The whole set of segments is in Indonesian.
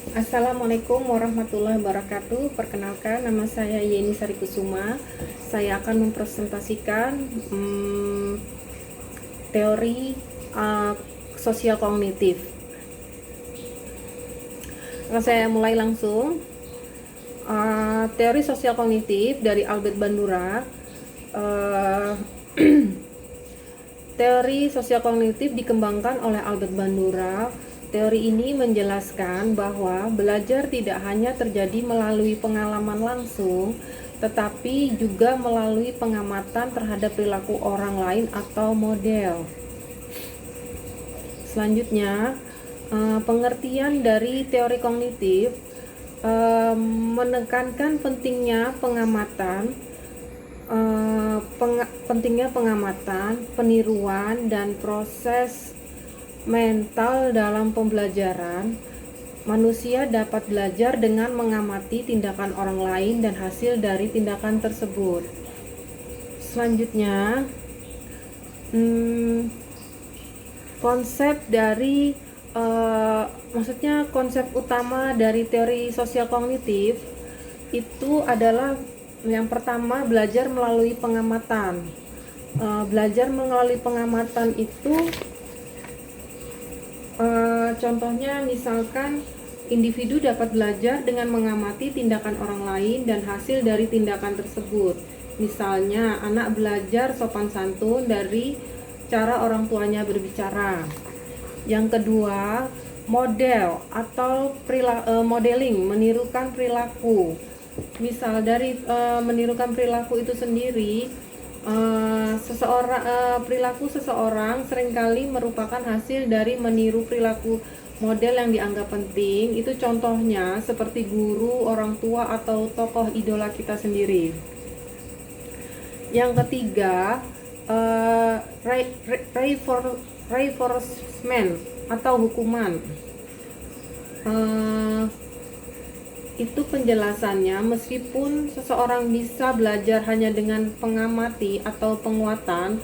Assalamualaikum warahmatullahi wabarakatuh. Perkenalkan, nama saya Yeni Sarikusuma. Saya akan mempresentasikan teori sosial kognitif. Saya mulai langsung. Teori sosial kognitif dari Albert Bandura. Teori sosial kognitif dikembangkan oleh Albert Bandura. Teori ini menjelaskan bahwa belajar tidak hanya terjadi melalui pengalaman langsung, tetapi juga melalui pengamatan terhadap perilaku orang lain atau model. Selanjutnya, pengertian dari teori kognitif menekankan pentingnya pengamatan, peniruan, dan proses mental dalam pembelajaran. Manusia dapat belajar dengan mengamati tindakan orang lain dan hasil dari tindakan tersebut. Selanjutnya, konsep dari konsep utama dari teori sosial kognitif itu adalah yang pertama, belajar melalui pengamatan. Belajar melalui pengamatan itu contohnya misalkan individu dapat belajar dengan mengamati tindakan orang lain dan hasil dari tindakan tersebut. Misalnya, anak belajar sopan santun dari cara orang tuanya berbicara. Yang kedua, model atau modeling, menirukan perilaku. Misal dari menirukan perilaku itu sendiri, perilaku seseorang seringkali merupakan hasil dari meniru perilaku model yang dianggap penting. Itu contohnya seperti guru, orang tua, atau tokoh idola kita sendiri. Yang ketiga, reinforcement atau hukuman. Itu penjelasannya, meskipun seseorang bisa belajar hanya dengan pengamati atau penguatan,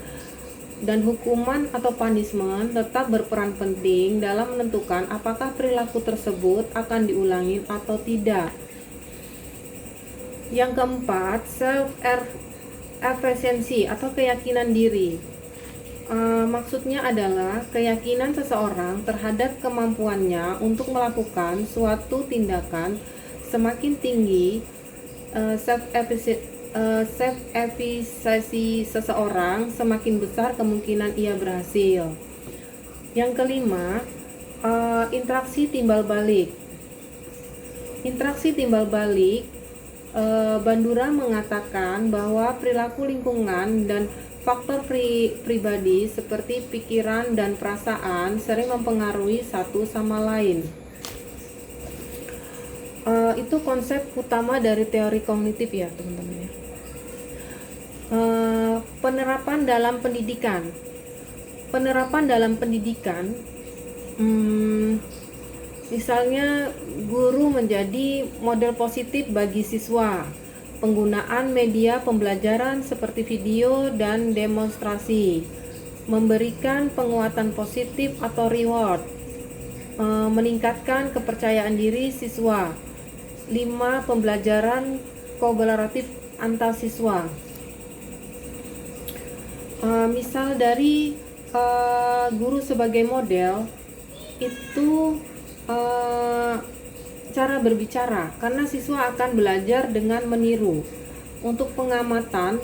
dan hukuman atau punishment tetap berperan penting dalam menentukan apakah perilaku tersebut akan diulangi atau tidak. Yang keempat, self-efficacy atau keyakinan diri. Maksudnya adalah keyakinan seseorang terhadap kemampuannya untuk melakukan suatu tindakan semakin tinggi. Self-efficacy seseorang, semakin besar kemungkinan ia berhasil. Yang kelima, interaksi timbal balik. Interaksi timbal balik, Bandura mengatakan bahwa perilaku lingkungan dan faktor pribadi seperti pikiran dan perasaan sering mempengaruhi satu sama lain. Itu konsep utama dari teori kognitif ya teman-teman. Penerapan dalam pendidikan. Misalnya guru menjadi model positif bagi siswa. Penggunaan media pembelajaran seperti video dan demonstrasi. Memberikan penguatan positif atau reward. Meningkatkan kepercayaan diri siswa. 5. Pembelajaran kolaboratif antar siswa. Misal dari guru sebagai model itu cara berbicara, karena siswa akan belajar dengan meniru. Untuk pengamatan,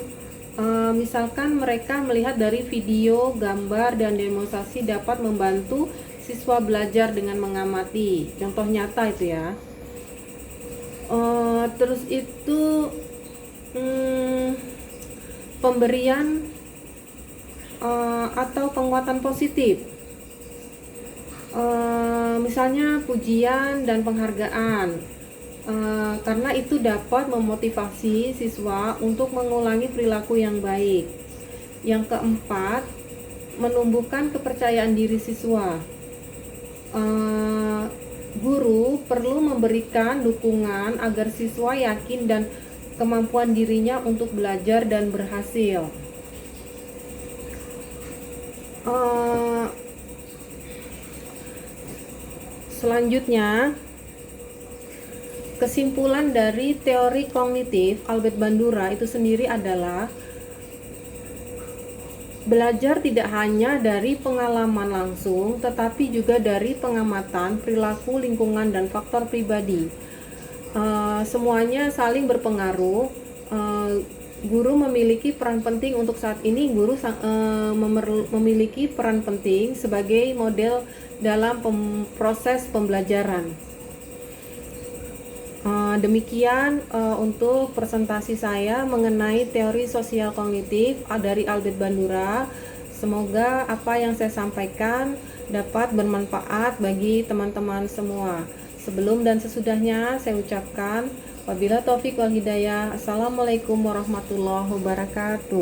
misalkan mereka melihat dari video, gambar, dan demonstrasi dapat membantu siswa belajar dengan mengamati. Contoh nyata itu ya. Terus itu pemberian atau penguatan positif, misalnya pujian dan penghargaan, karena itu dapat memotivasi siswa untuk mengulangi perilaku yang baik. Yang keempat, menumbuhkan kepercayaan diri siswa. Guru perlu memberikan dukungan agar siswa yakin dan kemampuan dirinya untuk belajar dan berhasil. Selanjutnya, Kesimpulan dari teori kognitif Albert Bandura itu sendiri adalah belajar tidak hanya dari pengalaman langsung, tetapi juga dari pengamatan, perilaku, lingkungan, dan faktor pribadi. Semuanya saling berpengaruh. Guru memiliki peran penting untuk saat ini. Guru memiliki peran penting sebagai model dalam proses pembelajaran. Demikian untuk presentasi saya mengenai teori sosial kognitif dari Albert Bandura. Semoga apa yang saya sampaikan dapat bermanfaat bagi teman-teman semua. Sebelum dan sesudahnya saya ucapkan wabillahi taufik wal hidayah. Assalamualaikum warahmatullahi wabarakatuh.